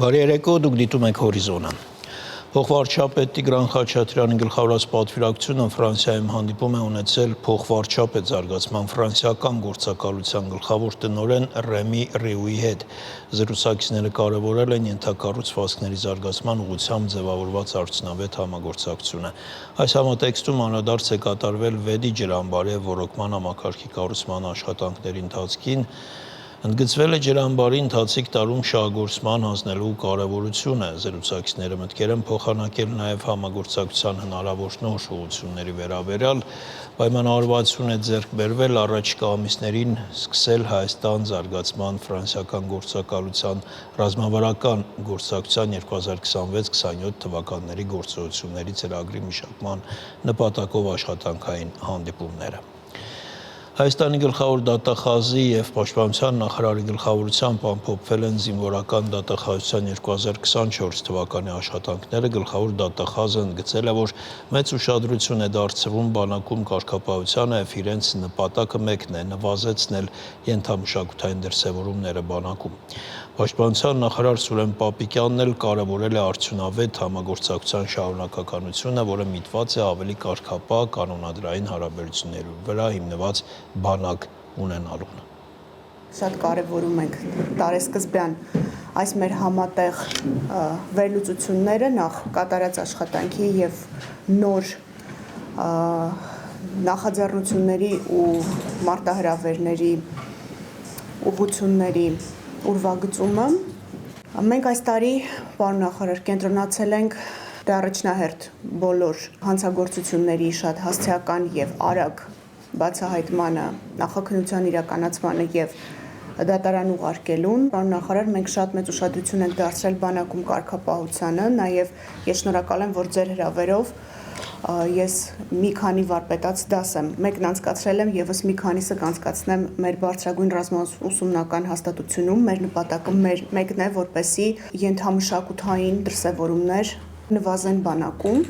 Բարի երեկո, դուք դիտում եք Հորիզոնը։ Փոխվարչապետ Տիգրան Խաչատրյանի գլխավորած պատվիրակությունը Ֆրանսիայում հանդիպում է ունեցել փոխվարչապետ զարգացման ֆրանսիական գործակալության գլխավոր տնօրեն Ռեմի Ռիուի հետ։ Զրուցակիցները կարևորել են ենթակառուցվածքների զարգացման ուղղությամբ ձևավորված արդյունավետ համագործակցությունը։ Այս համատեքստում անդրադարձ է կատարվել Վեդի ջրամբարի ռոռոկման համակարգի կառուցման աշխատանքների ընթացքին։ Ընդգծվել է ջրամբարի ընթացիկ տարում շահագործման հանձնելու կարևորությունը։ Զրուցակիցները մտքեր են փոխանակել նաև համագործակցության հնարավոր նոր ուղղությունների վերաբերյալ։ Պայմանավորվածություն է ձեռք բերվել առաջիկա ամիսներին սկսել Հայաստան զարգացման ֆրանսիական գործակալության ռազմավարական գործակցության 2026-27 թվականների գործողությունների ծրագրի մշակման նպատակով աշխատանքային հանդիպումները։ Հայաստանի գլխավոր դատախազի և պաշտպանության նախարարի գլխավորությամբ ամփոփվել են զինվորական դատախազության 2024 թվականի աշխատանքները։ Գլխավոր դատախազը ընդգծել է, որ մեծ ուշադրություն է դարձվում բանակում կարգապահությանը և իրենց նպատակը մեկն է՝ նվազեցնել ենթամշակութային դրսևորումները բանակում։ Պաշտպանության նախարար Սուրեն Պապիկյանն էլ կարևորել է արդյունավետ համագործակցության շարունակականությունը, որը միտված է ավելի կարգապահ կանոնադրային հարաբերությունների վրա հիմնված բանակ ունենալուն։ Շատ կարևորում ենք տարեսկզբյան այս մեր համատեղ վերլուծությունները նախ կատարած աշխատանքի և նոր նախաձեռնությունների ու մարտահրավերների ուղղությունների ուրվագծումը։ Մենք այս տարի, պարոն նախարար, կենտրոնացել ենք առաջնահերթ բոլոր հանցագործությունների շատ հասցեական և արագ բացահայտմանը, նախաքննության իրականացմանը և դատարան ուղարկելուն։ Պարոն նախարար, մենք շատ մեծ ուշադրություն ենք դարձրել բանակում կարգապահությանը, նաև ես շնորհակալ եմ, որ ձեր հրավերով ես մի քանի վարպետաց դաս եմ, մեկն անցկացրել եմ, ևս մի քանիսը կանցկացնեմ մեր բարձրագույն ռազմաուսումնական հաստատությունում։ Մեր նպատակը մեկն է, որպեսզի ենթամշակութային դրսևորումներ նվազեն բանակում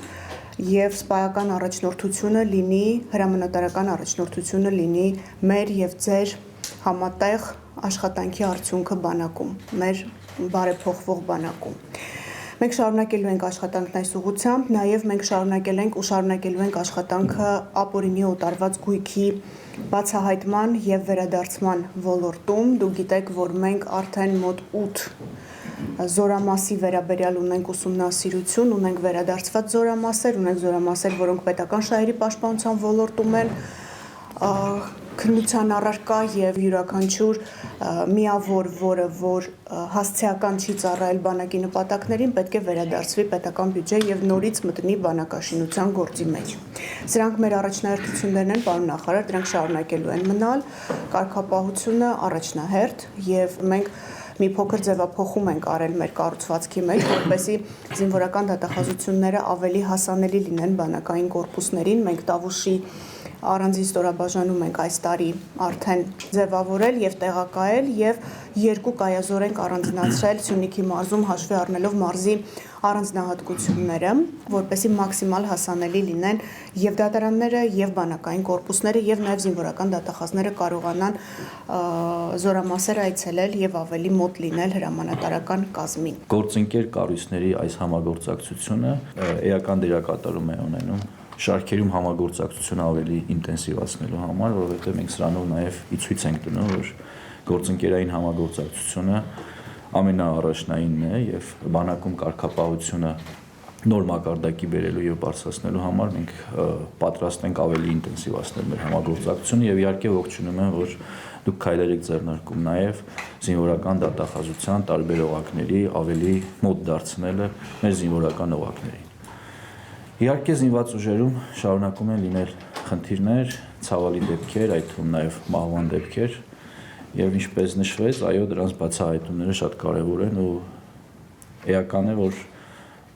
և սպայական առաջնորդությունը լինի, հրամանատարական առաջնորդությունը լինի մեր և ձեր համատեղ աշխատանքի արդյունքը բանակում, մեր բարեփոխվող բանակում։ Մենք շարունակելու ենք աշխատանքն այս ուղղությամբ, նաև մենք շարունակել ենք ու շարունակելու ենք աշխատանքը ապօրինի օտարված գույքի բացահայտման և վերադարձման ոլորտում։ Դուք գիտեք, որ մենք արդեն մոտ 8 զորամասի վերաբերյալ ունենք ուսումնասիրություն, ունենք վերադարձված զորամասեր, ունենք զորամասեր, որոնք պետական շահերի պաշտպանության ոլորտում են քննության առարկա և յուրաքանչյուր միավոր, որ հասցեական չի ծառայել բանակի նպատակներին, պետք է վերադարձվի պետական բյուջե և նորից մտնի բանակաշինության գործի մեջ։ Սրանք մեր առաջնահերթություններն են, պարոն նախարար, դրանք շարունակելու են մնալ, կարգապահությունը առաջնահերթ և մենք մի փոքր ձևափոխում ենք արել մեր կառուցվածքի մեջ, որպեսզի զինվորական դատախազությունները ավելի հասանելի լինեն բանակային կորպուսներին։ Մենք Տավուշի առանձին ստորաբաժանում ենք այս տարի արդեն ձևավորել և տեղակայել և 2 կայազոր ենք առանձնացրել Սյունիքի մարզում հաշվի առնելով մարզի առանձնահատկությունները, որպեսզի մաքսիմալ հասանելի լինեն և դատարանները, և բանակային կորպուսները, և նաև զինվորական դատախազները կարողանան զորամասեր այցելել և ավելի մոտ լինել հրամանատարական կազմին։ Գործընկեր կառույցների այս համագործակցությունը էական դերակատարում է ունենում շարքերում համագործակցությունը ավելի ինտենսիվացնելու համար, որովհետև մենք սրանով նաև ցույց ենք տնում, որ գործընկերային համագործակցությունը ամենաառաջնայինն է և բանակում կարգապահությունը նոր մակարդակի բերելու և բարձրացնելու համար մենք պատրաստ ենք ավելի ինտենսիվացնել մեր համագործակցությունը եւ իհարկե ողջունում եմ, որ դուք քայլեր եք ձեռնարկում նաև զինվորական դատախազության տարբեր օղակների ավելի մոտ դարձնելը մեր զինվորական օղակներին։ Իհարկե զինված ուժերում շարունակում են լինել խնդիրներ, ցավալի դեպքեր, այդ թվում նաև մահվան դեպքեր եւ ինչպես նշվեց, այո, դրանց բացահայտումները շատ կարեւոր են ու էական է, որ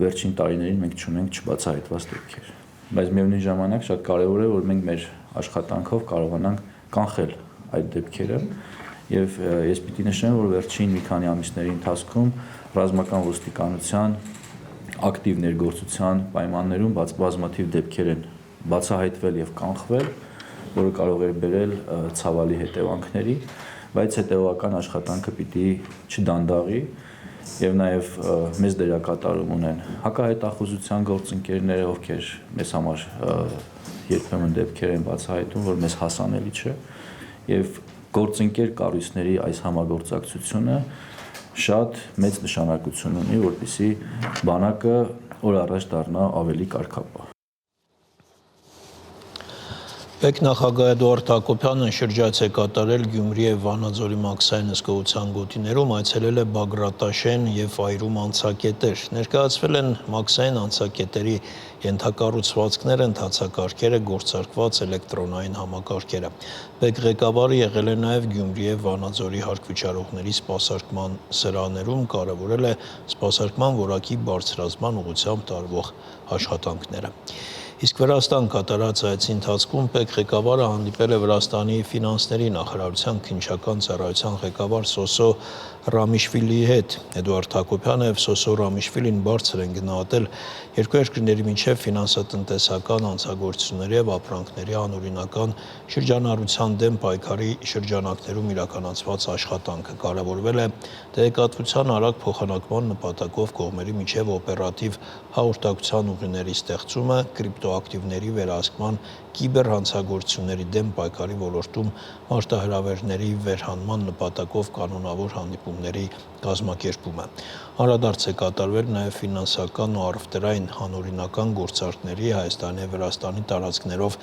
վերջին տարիներին մենք չունենք չբացահայտված դեպքեր։ Բայց միևնույն ժամանակ շատ կարևոր է, որ մենք մեր աշխատանքով կարողանանք կանխել այդ դեպքերը եւ ես պիտի նշեմ, որ վերջին մի քանի ամիսների ընթացքում ռազմական ոստիկանության ակտիվ ներգործության պայմաններում բազմաթիվ դեպքեր են բացահայտվել եւ կանխվել, որը կարող է բերել ցավալի հետևանքների, բայց հետեւական աշխատանքը պիտի չդանդաղի Եվ նաև մեծ դերակատարում ունեն հակահետախուզության գործընկերները, ովքեր մեզ համար երբեմն դեպքեր են բացահայտում, որ մեզ հասանելի չէ, եւ գործընկեր կառույցների այս համագործակցությունը շատ մեծ նշանակություն ունի, որպեսզի բանակը օր առաջ դառնա ավելի կարգապահ։ Պետնախագահ Էդուարդ Հակոբյանը շրջայց է կատարել Գյումրի եւ Վանաձորի մաքսային հսկողության գոտիներում, այցելել է Բագրատաշեն եւ Այրում անցակետեր։ Ներկայացվել են մաքսային անցակետերի ենթակառուցվածքները, ընթացակարգերը, գործարկված էլեկտրոնային համակարգերը։ Բեկ ղեկավարը եղել է նաեւ Գյումրի եւ Վանաձորի հարկվճարողների սպասարկման սրահներում, կարևորել է սպասարկման որակի բարձրացման ուղղությամբ տարվող աշխատանքները։ Իսկ Վրաստան կատարած այցի ընթացքում Պետ ղեկավարը հանդիպել է Վրաստանի ֆինանսների նախարարության քննչական ծառայության ղեկավար Սոսո Ռամիշվիլիի հետ։ Էդուարդ Հակոբյանը եւ Սոսո Ռամիշվիլին բարձր են գնահատել երկու երկրների միջև ֆինանսատնտեսական հանցագործությունների եւ ապրանքների անօրինական շրջանառության դեմ պայքարի շրջանակներում իրականացված աշխատանքը։ Կարևորվել է տեղեկատվության արագ փոխանակման նպատակով կողմերի միջև օպերատիվ հաղորդակցության ուղիների ստեղծումը, կրիպտոակտիվների վերահսկման, կիբերհանցագործությունների դեմ պայքարի ոլորտում մարտահրավերների վերհանման նպատակով կանոնավոր հանդիպումների կազմակերպումը։ Անդրադարձ է կատարվել նաև ֆինանսական ու առևտրային անօրինական գործարքների Հայաստանի եւ Վրաստանի տարածքներով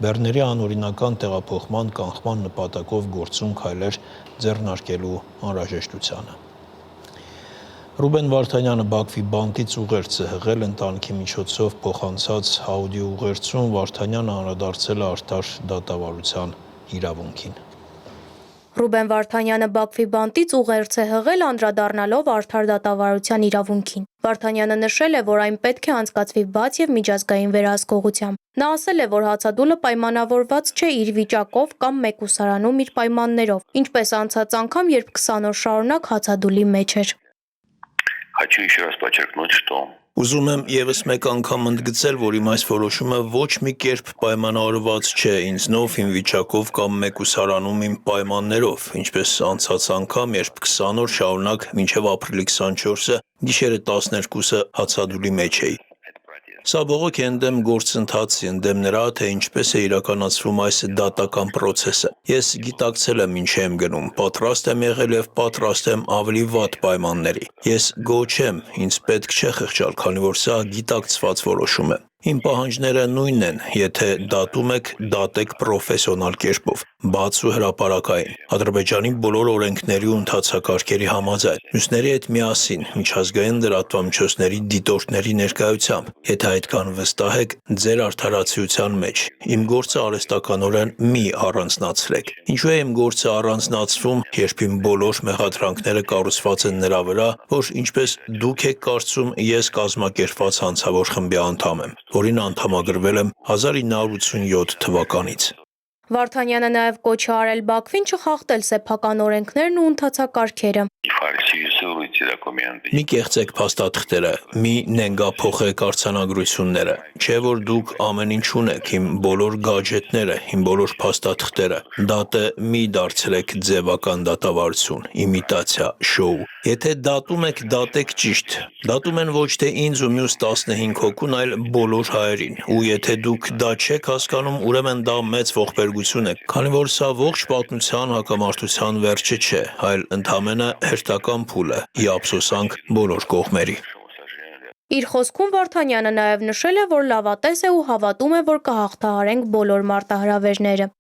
բեռների անօրինական տեղափոխման կանխման նպատակով գործուն քայլեր ձեռնարկելու անհրաժեշտությանը։ Ռուբեն Վարդանյանը Բաքվի բանտից ուղերձ է հղել ընտանիքի միջոցով փոխանցած աուդիո ուղերձում Վարդանյանը անդրադարձել է արդար դատավարության իրավունքին։ Ռուբեն Վարդանյանը Բաքվի բանտից ուղերձ է հղել անդրադառնալով արդար դատավարության իրավունքին։ Վարդանյանը նշել է, որ այն պետք է անցկացվի բաց եւ միջազգային վերահսկողությամբ։ Նա ասել է, որ հացադուլը պայմանավորված չէ իր վիճակով կամ մեկուսարանում իր պայմաններով, ինչպես անցած անգամ, երբ 20 օր շարունակ հացադուլի մեջ էր։ Хочу еще раз подчеркнуть, что Ուզում եմ եւս մեկ անգամ ընդգծել, որ իմ այս որոշումը ոչ մի կերպ պայմանավորված չէ ինձնով, իմ վիճակով կամ մեկուսարանում իմ պայմաններով, ինչպես անցած անգամ, երբ 20 օր շարունակ մինչև ապրիլի 24-ը գիշերը 12-ը հացադուլի մեջ էի։ Սա բողոք է ընդդեմ գործընթացի, ընդդեմ նրա, թե ինչպես է իրականացվում այս դատական պրոցեսը։ Ես գիտակցել եմ ինչ եմ գնում, պատրաստ եմ եղել եւ պատրաստ եմ ավելի վատ պայմանների։ Ես գոչ եմ, ինձ պետք չէ խղճալ, քանի որ սա գիտակցված որոշում է։ Իմ պահանջները նույնն են, եթե դատում եք, դատեք պրոֆեսիոնալ կերպով, բաց ու հրապարակային, Ադրբեջանի բոլոր օրենքների ու ընթացակարգերի համաձայն, մյուսների հետ միասին, միջազգային լրատվամիջոցների դիտորդների ներկայությամբ, եթե այդքան վստահ եք ձեր արդարացիության մեջ, իմ գործը արհեստականորեն մի առանձնացրեք։ Ինչու է իմ գործը առանձնացվում, երբ իմ բոլոր մեղադրանքները կառուցված են նրա վրա, որ ինչպես դուք եք կարծում, ես կազմակերպված հանցավոր խմբի անդամ եմ, որին անդամագրվել եմ 1987 թվականից։ Վարդանյանը նաև կոչ է արել Բաքվին չխախտել սեփական օրենքներն ու ընթացակարգերը։ фальсифицируйте документы. Մի կեղծեք փաստաթղթերը, մի նենգափոխեք արձանագրությունները, չէ որ դուք ամեն ինչ ունեք, իմ բոլոր գadgetները, իմ բոլոր փաստաթղթերը, դատը մի դարձրեք ձևական դատավարություն, իմիտացիա, շոու։ Եթե դատում եք, դատեք ճիշտ։ Դատում են ոչ թե ինձ ու մյուս 15 հոգուն, այլ բոլոր հայերին։ Ու եթե դուք դա չեք հասկանում, ուրեմն դա մեծ ողբերգություն է, քանի որ սա ողջ պատմության հակամարտության վերջը չէ, այլ ընդամենը հերթական փուլը՝ ի ափսոսանք բոլոր կողմերի։ Իր խոսքում Վարդանյանը նաև նշել է, որ լավատես է ու հավատում է, որ կհաղթահարենք բոլոր մարտահրավերները։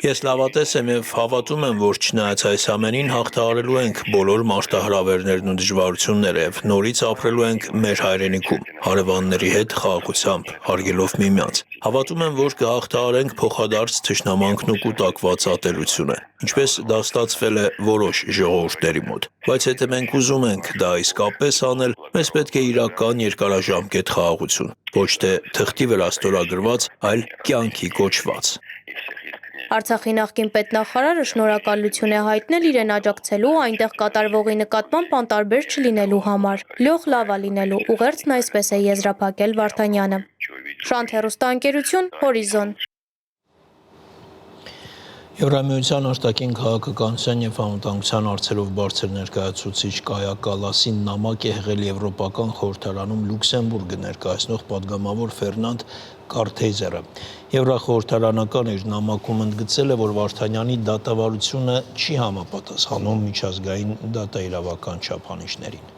Ես լավատես եմ եւ հավատում եմ, որ չնայած այս ամենին հաղթահարելու ենք բոլոր մարտահրավերներն ու դժվարությունները եւ նորից ապրելու ենք մեր հայրենիքում, հարևանների հետ խաղաղությամբ, հարգելով միմյանց։ Հավատում եմ, որ կհաղթահարենք փոխադարձ թշնամանքն ու կուտակված ատելությունը, ինչպես դա ստացվել է որոշ ժողովուրդների մոտ։ Բայց եթե մենք ուզում ենք դա իսկապես անել, մեզ պետք է իրական երկարաժամկետ խաղաղություն, ոչ թե թղթի վրա ստորագրված, այլ կյանքի կոչված։ Արցախի նախկին պետնախարարը շնորհակալություն է հայտնել իրեն աջակցելու ու այնտեղ կատարվողի նկատմամբ անտարբեր չլինելու համար։ Լյոխ լավա լինելու ուղերձն այսպես է եզրափակել Վարդանյանը։ Շանթ հեռուստաընկերություն, Հորիզոն։ Եվրամիության արտաքին քաղաքականության եւ անվտանգության հարցերով բարձր ներկայացուցիչ Կայա Կալասին նամակ է եղել Եվրոպական խորհրդարանում Լյուքսեմբուրգը ներկայացնող падգամավոր Ֆերնանդ Կարթեյզերը։ Եվրախորհրդարանական իր նամակում ընդգծել է, որ Վարդանյանի դատավարությունը չի համապատասխանում միջազգային դատաիրավական չափանիշներին։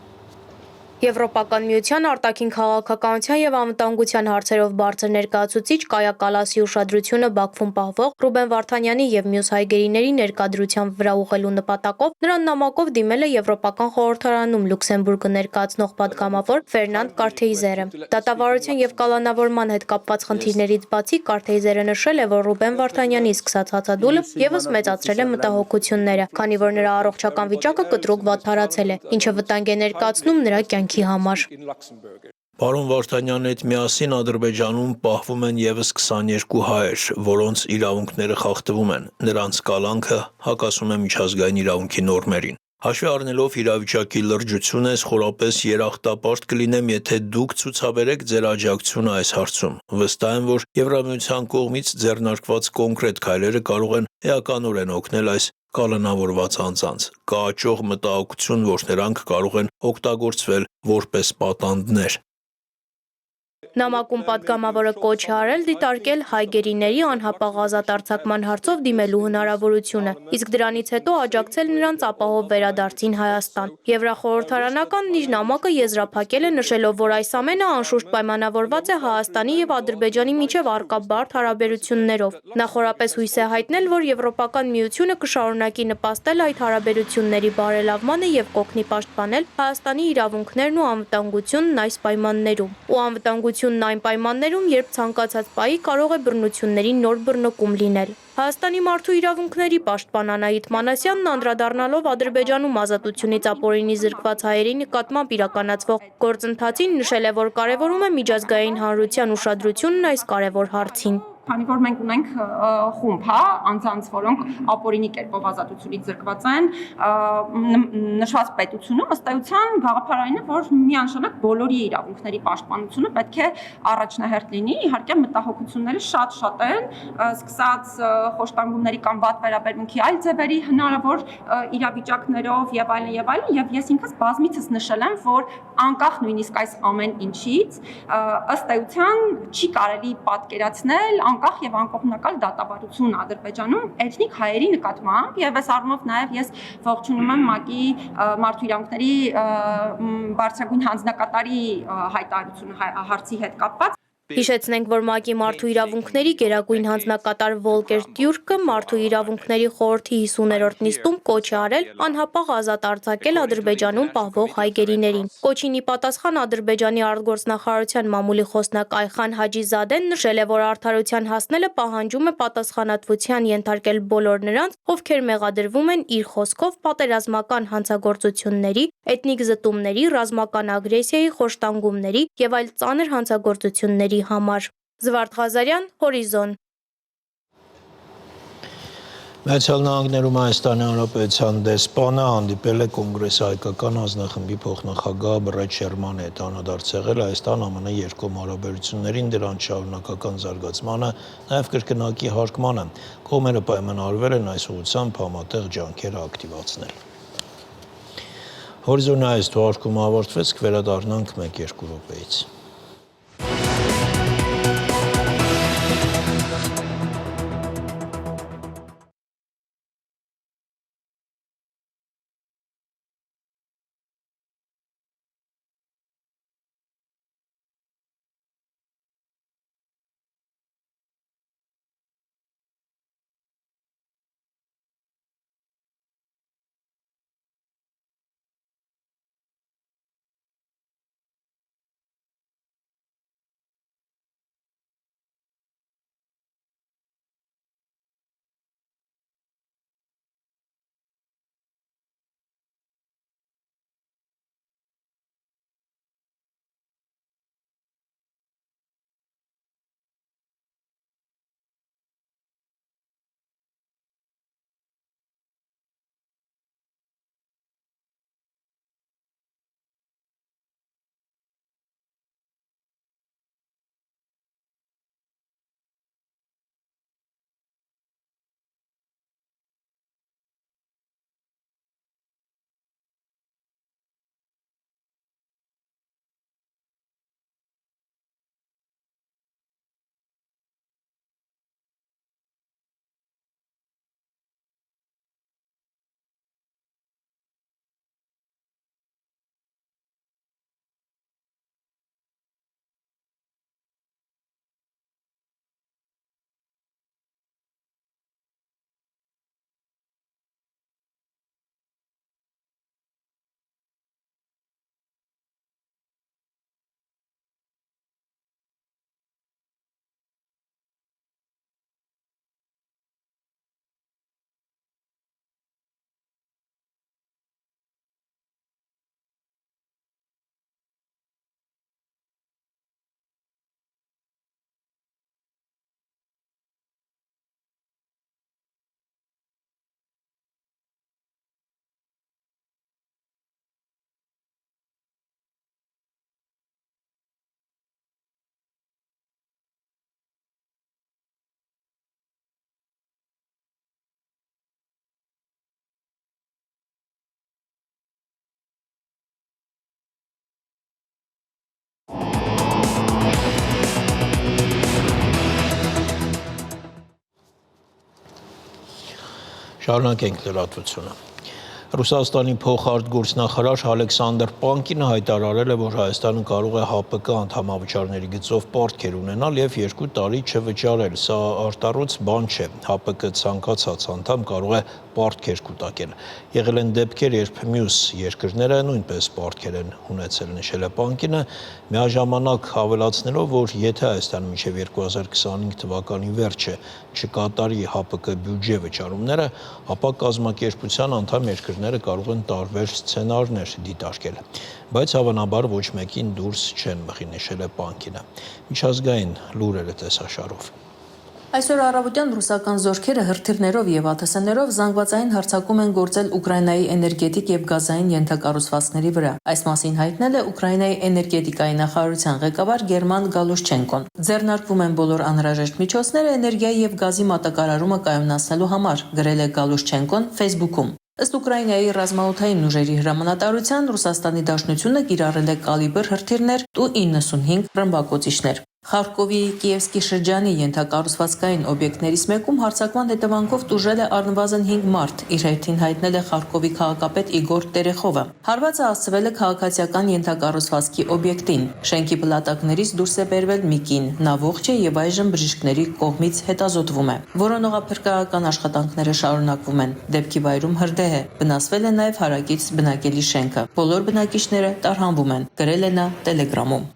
Եվրոպական միության արտաքին քաղաքականության եւ անվտանգության հարցերով բարձր ներկայացուցիչ Կայա Կալասի ուշադրությունը Բաքվում պահվող Ռուբեն Վարդանյանի եւ մյուս հայգերիների ներկայդրության վրա ուղղելու նպատակով նրան նամակով դիմել է Եվրոպական խորհրդարանում Լյուքսեմբուրգը ներկայացնող падգամավոր Ֆերնանդ Կարթեյզերը։ Դատավարության եւ կալանավորման հետ կապված խնդիրներից բացի Կարթեյզերը նշել է, որ Ռուբեն Վարդանյանի սկսած հացադուլը եւս մեծացրել է մտահոգությունները, քանի որ նրա առողջական վիճակը կտրուկ վատթարացել է, ինչը վտանգ է ներկայացնում նրա կյանքի համար։ Պարոն Վարդանյանի հետ միասին Ադրբեջանում պահվում են եւս 22 հայեր, որոնց իրավունքները խախտվում են։ Նրանց կալանքը հակասում է միջազգային իրավունքի նորմերին։ Հաշվի առնելով իրավիճակի լրջությունը, խորապես երախտապարտ կլինեմ, եթե դուք ցուցաբերեք ձեր աջակցությունը այս հարցում։ Վստահ եմ, որ Եվրամիության կողմից ձեռնարկված կոնկրետ քայլերը կարող են էականորեն օգնել այս կալանավորված անձանց։ Կա աճող մտահոգություն, որ նրանք կարող են օգտագործվել որպես պատանդներ։ Նամակում падգամավորը կոչ է արել դիտարկել հայգերիների անհապաղ ազատ արձակման հարցով դիմելու հնարավորությունը, իսկ դրանից հետո աջակցել նրանց ապահով վերադարձին Հայաստան։ Եվրախորհրդարանականն իր նամակը եզրափակել է նշելով, որ այս ամենը անշուշտ պայմանավորված է Հայաստանի եւ Ադրբեջանի միջև առկա բարդ հարաբերություններով։ Նախորապես հույս է հայտնել, որ Եվրոպական միությունը կշարունակի նպաստել այդ հարաբերությունների բարելավմանը եւ կօգնի պաշտպանել Հայաստանի իրավունքներն ու անվտանգությունն այս պայմաններում։ Ու անվտանգությունն այն պայմաններում, երբ ցանկացած պահի կարող է բռնությունների նոր բռնկում լինել։ Հայաստանի մարդու իրավունքների պաշտպան Անահիտ Մանասյանն անդրադառնալով Ադրբեջանում ազատությունից ապօրինի զրկված հայերի նկատմամբ իրականացվող գործընթացին նշել է, որ կարևորում է միջազգային հանրության ուշադրությունն այս կարևոր հարցին։ Քանի որ մենք ունենք խումբ, անձանց, որոնք ապօրինի կերպով ազատությունից զրկված են, նշված պետությունում ըստ էության գաղափարային է, որ միանշանակ բոլորի իրավունքների պաշտպանությունը պետք է առաջնահերթ լինի, իհարկե մտահոգությունները շատ են, սկսած խոշտանգումների կամ վատ վերաբերմունքի այլ ձևերի հնարավոր իրավիճակներով եւ այլն, եւ ես ինքս բազմիցս նշել եմ, որ անկախ նույնիսկ այս ամեն ինչից ըստ էության չի կարելի պատկերացնել անկախ եւ անկողմնակալ դատավարություն Ադրբեջանում էթնիկ հայերի նկատմամբ եւ այս առումով նաեւ ես ողջունում եմ ՄԱԿ-ի մարդու իրավունքների բարձրագույն հանձնակատարի հայտարարությունը հարցի հետ կապված։ Հիշեցնենք, որ ՄԱԿ-ի մարդու իրավունքների գերագույն հանձնակատար Վոլկեր Տյուրկը մարդու իրավունքների խորհրդի 50-րդ նիստում կոչ է արել անհապաղ ազատ արձակել Ադրբեջանում պահվող հայգերիներին։ Կոչին ի պատասխան Ադրբեջանի արտգործնախարարության մամուլի խոսնակ Այխան Հաջիզադեն նշել է, որ արդարության հասնելը պահանջում է պատասխանատվության ենթարկել բոլոր նրանց, ովքեր մեղադրվում են իր խոսքով պատերազմական հանցագործությունների, էթնիկ զտումների, ռազմական ագրեսիայի, խոշտանգումների եւ այլ ծանր հանցագործությունների համար։ Զվարթ Ղազարյան, Հորիզոն։ Միացյալ Նահանգներում Հայաստանի Հանրապետության դեսպանը հանդիպել է Կոնգրեսի հայկական հանձնախմբի փոխնախագահ Բրետ Շերմանի հետ, անդրադարձ եղել Հայաստան-ԱՄՆ երկկողմ հարաբերություններին, դրանց շարունակական զարգացմանը, նաև կրկնակի հարգմանը։ Կողմերը պայմանավորվել են այս ուղղությամբ համատեղ ջանքեր ակտիվացնել։ Հորիզոնի այս թողարկումը ավարտվեց, կվերադառնանք 1-2 րոպեից։ Շարունակենք լրատվությունը։ Ռուսաստանի փոխարտգործնախարար Ալեքսանդր Պանկինը հայտարարել է, որ Հայաստանը կարող է ՀԱՊԿ անդամավճարների գծով պարտքեր ունենալ եւ 2 տարի չվճարել։ Սա արտառոց բան չէ։ ՀԱՊԿ ցանկացած անդամ կարող է պարտքեր կուտակել։ Եղել են դեպքեր, երբ մյուս երկրները նույնպես պարտքեր են ունեցել, նշել է Պանկինը, միաժամանակ ավելացնելով, որ եթե Հայաստանը մինչև 2025 թվականի վերջը չկատարի ՀԱՊԿ բյուջե վճարումները, ապա կազմակերպության անդամ երկրները կարող են տարբեր սցենարներ դիտարկել, բայց հավանաբար ոչ մեկին դուրս չեն մղի, նշել է Պանկինը։ Միջազգային լուրերը տեսաշարով։ Այսօր առավոտյան ռուսական զորքերը հրթիռներով եւ ԱԹՍ-ներով զանգվածային հարձակում են գործել Ուկրաինայի էներգետիկ եւ գազային ենթակառուցվածքների վրա։ Այս մասին հայտնել է Ուկրաինայի էներգետիկայի նախարարության ղեկավար Գերման Գալուշչենկոն։ Ձեռնարկվում են բոլոր անհրաժեշտ միջոցները էներգիայի եւ գազի մատակարարումը կայունացնելու համար, գրել է Գալուշչենկոն Facebook-ում։ Ըստ Ուկրաինայի ռազմաօդային ուժերի հրամանատարության Ռուսաստանի Դաշնությունը կիրառել է կալիբր հրթիռներ Tu-95 ռմբակոծիչներ։ Խարկովի Կիևսկի շրջանի ենթակառուցվածքային օբյեկտներից մեկում հարձակման հետևանքով տուժել է առնվազն 5 մարդ, իր հերթին հայտնել է Խարկովի քաղաքապետ Իգոր Տերեխովը։ Հարվածը հասցվել է քաղաքացիական ենթակառուցվածքի օբյեկտին։ Շենքի փլատակներից դուրս է բերվել մի կին, նա ողջ է եւ այժմ բժիշկների կողմից հետազոտվում է։ Որոնողափրկարարական աշխատանքները շարունակվում են։ Դեպքի վայրում հրդեհ է, վնասվել է նաեւ հարակից բնակելի շենքը։ Բոլոր բնակիչները տարհանվում են, գրել է նա Տելեգրամում։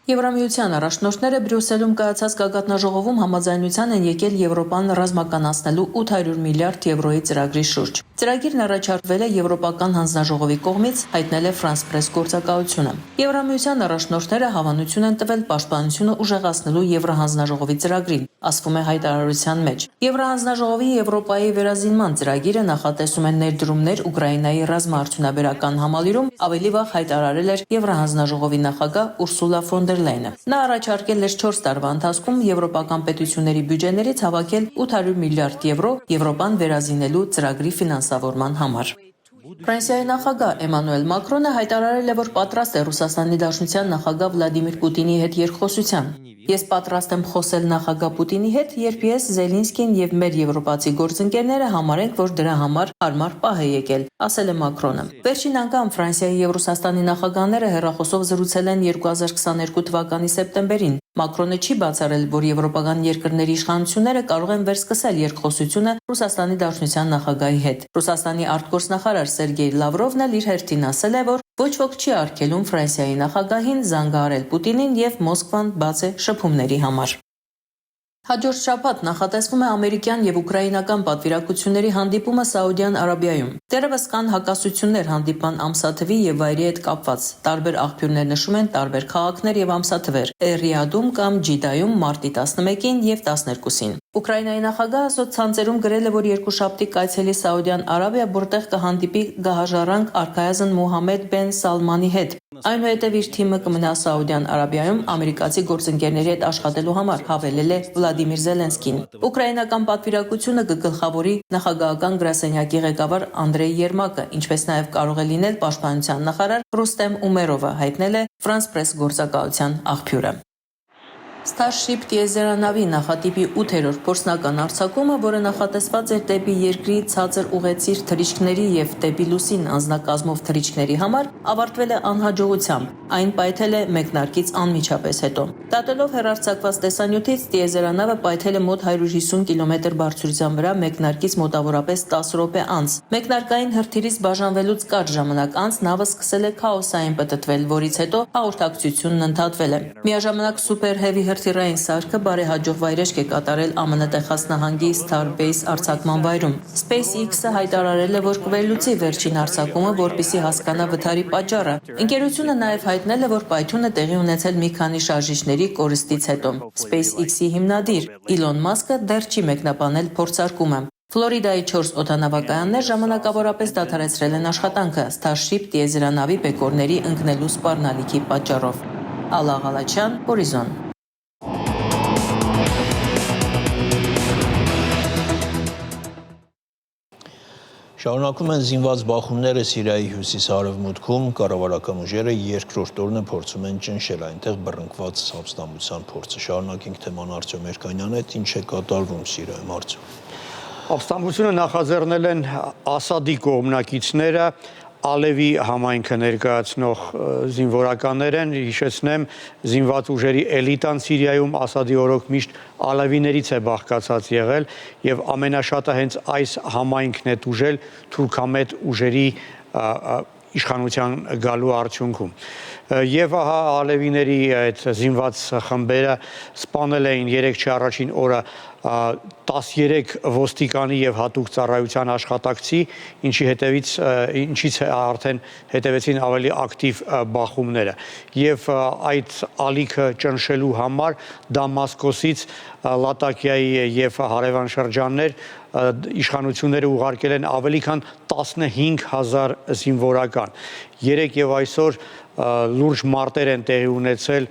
Եվրամիության առաջնորդները Բրյուսելում կայացած գագաթնաժողովում համաձայնության են եկել Եվրոպան ռազմականացնելու 800 միլիարդ եվրոյի ծրագրի շուրջ։ Ծրագիրն առաջարկվել է Եվրոպական հանձնաժողովի կողմից, հայտնել է France Press գործակալությունը։ Եվրամիության առաջնորդները հավանություն են տվել պաշտպանությունը ուժեղացնելու Եվրահանձնաժողովի ծրագրին, ասվում է հայտարարության մեջ։ Եվրահանձնաժողովի Եվրոպայի վերազինման ծրագիրը նախատեսում է ներդրումներ Ուկրաինայի ռազմաարդյունաբերական համալիրում, ավելի վաղ հայտարարել էր Եվրահանձնաժողովի նախագահ Ուրսուլա ֆոն դեր Լայնը։ Նա առաջարկել էր 4 տարվա ընթացքում եվրոպական պետությունների բյուջեներից հավաքել 800 միլիարդ եվրո Եվրոպան վերազինելու ծրագրի ֆինանսավորման համար։ Ֆրանսիայի նախագահ Էմանուել Մակրոնը հայտարարել է, որ պատրաստ է Ռուսաստանի Դաշնության նախագահ Վլադիմիր Պուտինի հետ երկխոսության։ Ես պատրաստ եմ խոսել նախագահ Պուտինի հետ, երբ ես, Զելինսկին եւ մեր եվրոպացի գործընկերները համարենք, որ դրա համար հարմար պահ է եկել, ասել է Մակրոնը։ Վերջին անգամ Ֆրանսիայի եւ Ռուսաստանի նախագահները հեռախոսով զրուցել են 2022 թվականի սեպտեմբերին։ Մակրոնը չի բացառել, որ եվրոպական երկրների իշխանությունները կարող են վերսկսել երկխոսությունը Ռուսաստանի Դաշնության նախագահի հետ։ Ռուսաստանի արտգործնախարար Սերգեյ Լավրովն էլ իր հերթին ասել է, որ ոչ ոք չի արգելում Ֆրանսիայի նախագահին զանգահարել Պուտինին եւ Մոսկվան բաց է շփումների համար։ Հաջորդ շաբաթ նախատեսվում է ամերիկյան եւ ուկրաինական պատվիրակությունների հանդիպումը Սաուդյան Արաբիայում։ Դեռևս կան հակասություններ հանդիպման ամսաթվի եւ վայրի հետ կապված։ Տարբեր աղբյուրներ նշում են տարբեր քաղաքներ եւ ամսաթվեր՝ Ռիադում կամ Ջիդայում մարտի 11-ին եւ 12-ին։ Ուկրաինայի նախագահը սոցցանցերում գրել է, որ երկուշաբթի կայցելի Սաուդյան Արաբիա, որտեղ կհանդիպի գահաժառանգ արքայազն Մոհամմեդ բեն Սալմանի հետ։ Այնուհետև իր թիմը կմնա Սաուդյան Արաբիայում ամերիկացի գործընկերների հետ աշխատելու համար, հավելել է Վլադիմիր Զելենսկին։ Ուկրաինական պատվիրակությունը կգլխավորի նախագահական գրասենյակի ղեկավար Անդրեյ Երմակը, ինչպես նաև կարող է լինել պաշտպանության նախարար Ռուստեմ Ումերովը, հայտնել է France Press գործակալության աղբյուրը։ Starship տիեզերանավի նախատիպի 8-րդ փորձնական արձակումը, որը նախատեսված էր դեպի երկրի ցածր ուղեցիր թռիչքների եւ դեպի լուսին անձնակազմով թռիչքների համար, ավարտվել է անհաջողությամբ։ Այն պայթել է մեկնարկից անմիջապես հետո։ Դատելով հեռարձակված տեսանյութից, տիեզերանավը պայթել է մոտ 150 կմ բարձրության վրա մեկնարկից մոտավորապես 10 րոպե անց։ Մեկնարկային հրթիռից բաժանվելուց կարճ ժամանակ անց նավը սկսել է քաոսային պտտվել, որից հետո հաղորդակցությունն ընդհատվել է։ Միաժամանակ Super Heavy հրթիռային սարքը բարեհաջող վայրեջք է կատարել ԱՄՆ Տեխաս նահանգի Starbase արձակման վայրում։ SpaceX-ը հայտարարել է, որ կվերլուծի վերջին արձակումը, որպեսզի հասկանա վթարի պատճառը։ Ընկերությունը նաև հայտնել է, որ պայթյունը տեղի ունեցել մի քանի շարժիչների կորստից հետո։ SpaceX-ի հիմնադիր Իլոն Մասկը դեռ չի մեկնաբանել փորձարկումը։ Ֆլորիդայի 4 օդանավակայաններ ժամանակավորապես դադարեցրել են աշխատանքը Starship տիեզերանավի բեկորների ընկնելու սպառնալիքի պատճառով։ Ալա Ղալաչյան, Հորիզոն։ Շարունակում են զինված բախումները Սիրիայի հյուսիս-արևմուտքում, կառավարական ուժերը երկրորդ օրն փորձում են ճնշել այնտեղ բռնկված ապստամբության փորձը։ Շարունակենք թեման Արտյոմ Երկանյանի հետ, ինչ է կատարվում Սիրիայում, Արտյոմ։ Ապստամբությունը նախաձեռնել են Ասադի կողմնակիցները, Ալևի համայնքը ներկայացնող զինվորականներ են, հիշեցնեմ, զինված ուժերի էլիտան Սիրիայում Ասադի օրոք միշտ ալևիներից է բաղկացած եղել եւ ամենաշատը հենց այս համայնքն է տուժել թուրքամետ ուժերի իշխանության գալու արդյունքում։ Եվ ահա ալևիների այդ զինված խմբերը սպանել էին 3 առաջին օրը 13 ոստիկանի եւ հատուկ ծառայության աշխատակցի, ինչից արդեն հետևեցին ավելի ակտիվ բախումները։ Եվ այդ ալիքը ճնշելու համար Դամասկոսից Լատակիայի եւ հարևան շրջաններ իշխանությունները ուղարկել են ավելի քան 15000 զինվորական։ Երեկ եւ այսօր լուրջ մարտեր են տեղի ունեցել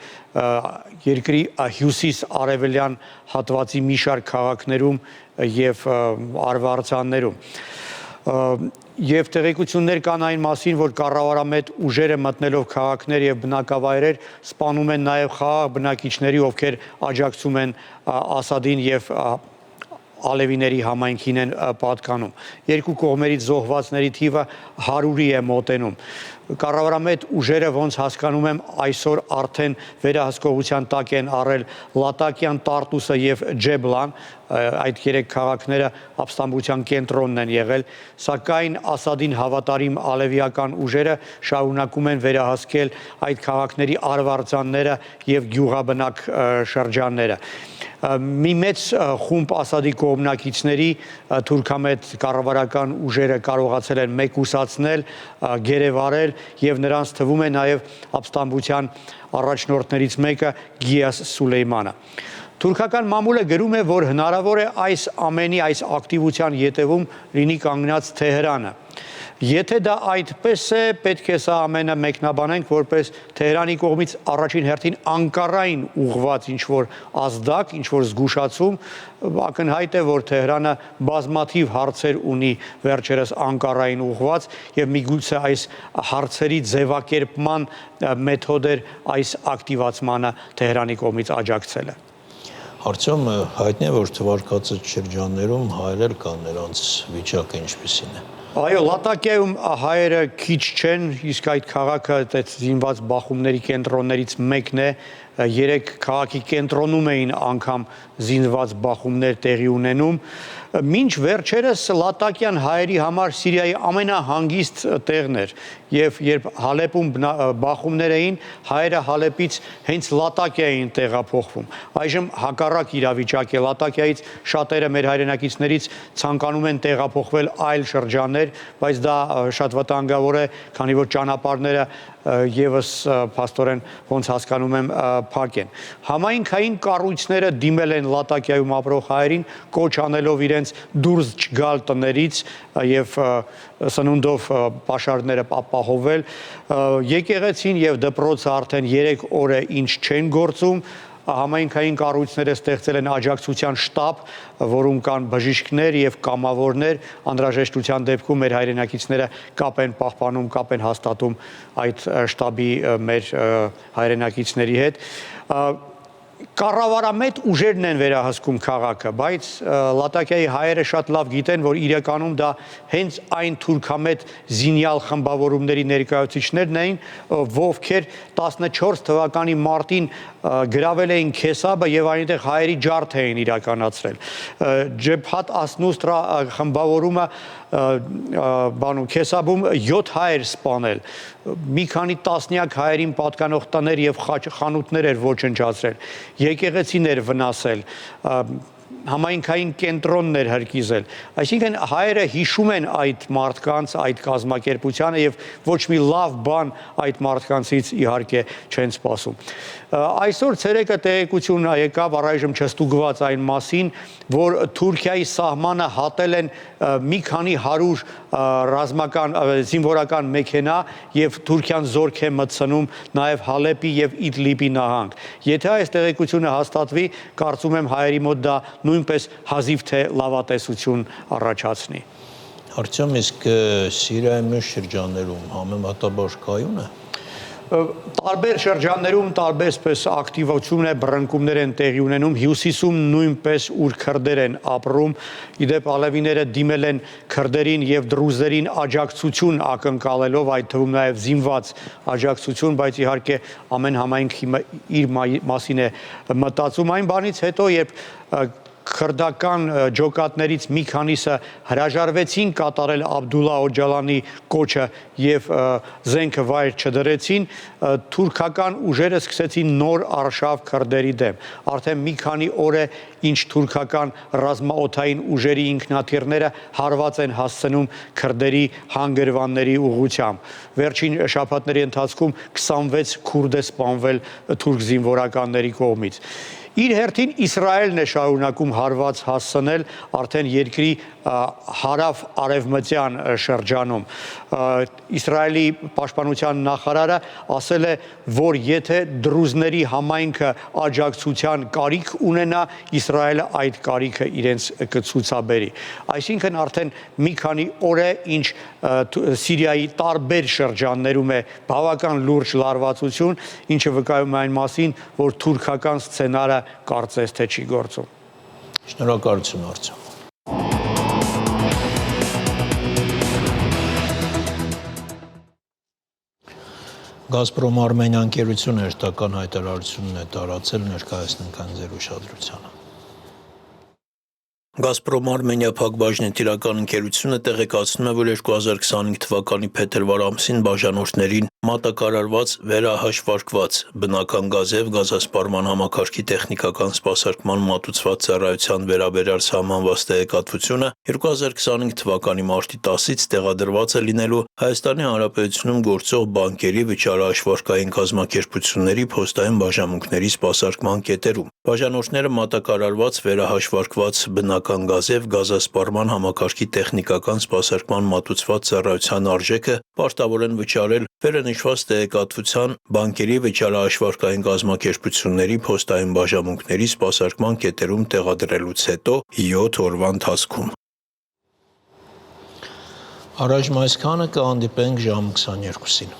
երկրի հյուսիս-արևելյան հատվածի մի շարք քաղաքներում եւ արվարձաններում։ Եվ տեղեկություններ կան այն մասին, որ կառավարամետ ուժերը մտնելով քաղաքներ եւ բնակավայրեր սպանում են նաեւ խաղաղ բնակիչների, ովքեր աջակցում են Ասադին եւ ալևիների համայնքին են պատկանում։ Երկու կողմերից զոհվածների թիվը 100-ի է մոտենում։ Կառավարամետ ուժերը ոնց հասկանում եմ այսօր արդեն վերահսկողության տակ են առել Լատակիան, Տարտուսը եւ Ջեբլան, այդ 3 քաղաքները ապստամբության կենտրոնն են եղել, սակայն Ասադին հավատարիմ ալևիական ուժերը շարունակում են վերահսկել այդ քաղաքների արվարձանները եւ գյուղաբնակ շրջանները։ Մի մեծ խումբ Ասադի կողմնակիցների թուրքամետ կառավարական ուժերը կարողացել են մեկուսացնել, գերեվարել եւ նրանց թվում է նաեւ ապստամբության առաջնորդներից մեկը Գիաս Սուլեյմանը։ Թուրքական մամուլը գրում է, որ հնարավոր է այս ամենի այս ակտիվության ետևում լինի կանգնած Թեհրանը։ Եթե դա այդպես է, պետք է սա ամենը մեկնաբանենք որպես Թեհրանի կողմից առաջին հերթին Անկարային ուղղված ինչ-որ ազդակ, ինչ-որ զգուշացում, ակնհայտ է, որ Թեհրանը բազմաթիվ հարցեր ունի վերջերս Անկարային ուղղված եւ միգուցե այս հարցերի ձևակերպման մեթոդեր այս ակտիվացմանը Թեհրանի կողմից աջակցելը։ Արդյոք հայտնի է, որ թվարկածը շրջաններում հայերել կան, նրանց վիճակը ինչպիսին է։ Այո, Լատակիայում հայերը քիչ չեն, իսկ այդ քաղաքը այդ զինված բախումների կենտրոններից մեկն է, 3 քաղաքի կենտրոնում էին անգամ զինված բախումներ տեղի ունենում։ Մինչ վերջերս Լատակյան հայերի համար Սիրիայի ամենահանգիստ տեղն էր եւ երբ Հալեպում բախումներ էին, հայերը Հալեպից հենց Լատակիա էին տեղափոխվում։ Այժմ հակառակ իրավիճակ է, Լատակիայից շատերը մեր հայրենակիցներից ցանկանում են տեղափոխվել այլ շրջաններ, բայց դա շատ վտանգավոր է, քանի որ ճանապարհները եւս փաստորեն ոնց հասկանում եմ փակ են։ Համայնքային կառույցները դիմել են Լատակիայում ապրող հայերին, կոչ անելով իրենց դուրս չգալ տներից եւ սնունդով պաշարները ապահովել։ Եկեղեցին եւ դպրոցը արդեն 3 օր է ինչ չեն գործում։ Համայնքային կառույցները ստեղծել են աջակցության շտաբ, որում կան բժիշկներ եւ կամավորներ, անհրաժեշտության դեպքում մեր հայրենակիցները կապ են պահպանում, կապ են հաստատում այդ շտաբի մեր հայրենակիցների հետ։ Կառավարամետ ուժերն են վերահսկում քաղաքը, բայց Լատակիայի հայերը շատ լավ գիտեն, որ իրականում դա հենց այն թուրքամետ զինյալ խմբավորումների ներկայացուցիչներն էին, ովքեր 14 թվականի մարտին գրավել էին Քեսաբը եւ այնտեղ հայերի ջարդ էին իրականացրել։ Ջեփհատ Ասնուստրա խմբավորումը Քեսաբում 7 հայեր սպանել, մի քանի տասնյակ հայերին պատկանող տներ եւ խանութներ էր ոչնչացրել, եկեղեցիներ վնասել, համայնքային կենտրոններ հրկիզել։ Այսինքն հայերը հիշում են այդ մարդկանց, այդ կազմակերպությանը եւ ոչ մի լավ բան այդ մարդկանցից իհարկե չեն սպասում։ Այսօր ցերեկը տեղեկություն եկավ առայժմ չստուգված այն մասին, որ Թուրքիայի սահմանը հատել են մի քանի 100 ռազմական զինվորական մեքենա եւ Թուրքիան զորք է մտցնում նաեւ Հալեպի եւ Իդլիբի նահանգ։ Եթե այս տեղեկությունը հաստատվի, կարծում եմ հայերի մոտ դա նույնպես հազիվ թե լավատեսություն առաջացնի։ Արդյոք իսկ Սիրիայի մյուս շրջաններում համեմատաբար կայուն է։ Տարբեր շրջաններում տարբեր սպես ակտիվություն է, բռնկումներ են տեղի ունենում, հյուսիսում նույնպես ուր քրդեր են ապրում, իդեպ ալևիները դիմել են քրդերին եւ դրուզերին աջակցություն ակնկալելով, այդ թվում նաեւ զինված աջակցություն, բայց իհարկե ամեն համայնք իր մասին է մտածում այն բանից հետո, երբ քրդական ջոկատներից մի քանիսը հրաժարվեցին կատարել Աբդուլլա Օջալանի կոչը եւ զենքը վայր չդրեցին, թուրքական ուժերը սկսեցին նոր արշավ քրդերի դեմ։ Արդեն մի քանի օր է, ինչ թուրքական ռազմաօդային ուժերի ինքնաթիռները հարված են հասցնում քրդերի հանգրվանների ուղղությամբ։ Վերջին շաբաթների ընթացքում 26 քուրդ է սպանվել թուրք զինվորականների կողմից։ Իր հերթին Իսրայելն է շարունակում հարված հասցնել արդեն երկրի հարավ արևմտյան շրջանում։ Իսրայելի պաշտպանության նախարարը ասել է, որ եթե դրուզների համայնքը աջակցության կարիք ունենա, Իսրայելը այդ կարիքը իրենց կցուցաբերի։ Այսինքն արդեն մի քանի օր է, ինչ Սիրիայի տարբեր շրջաններում է բավական լուրջ լարվածություն, ինչը վկայում է այն մասին, որ թուրքական սցենարը կարծես թե չի գործում։ Շնորհակալություն Արծիմ։ Գազպրոմ Արմենիա ընկերությունը հերթական հայտարարությունն է տարածել, ներկայացնենք այն ձեր ուշադրությանը։ Գազպրոմ Արմենիա փակbaşնի տիրական ընկերությունը տեղեկացնում է, որ 2025 թվականի փետրվար ամսին բաժանորդներին մատակարարված վերահաշվարկված բնական գազև գազասպառման համակարգի տեխնիկական սպասարկման մատուցված ծառայության վերաբերյալ սահմանված տեղեկատվությունը 2025 թվականի մարտի 10-ից տեղադրված է լինելու Հայաստանի Հանրապետությունում գործող բանկերի վճարահաշվարկային կազմակերպությունների փոստային բաժանմունքների սպասարկման կետերում։ Բաժանորդները մատակարարված վերահաշվարկված բնական գազև գազասպառման համակարգի տեխնիկական սպասարկման մատուցված ծառայության արժեքը պարտավոր են վճարել վերընշված տեղեկատվության բանկերի վճարահաշվարկային կազմակերպությունների փոստային բաժանմունքների սպասարկման կետերում տեղադրելուց հետո 7 օրվա ընթացքում։ Առայժմ այսքանը, կհանդիպենք ժամը 22-ին։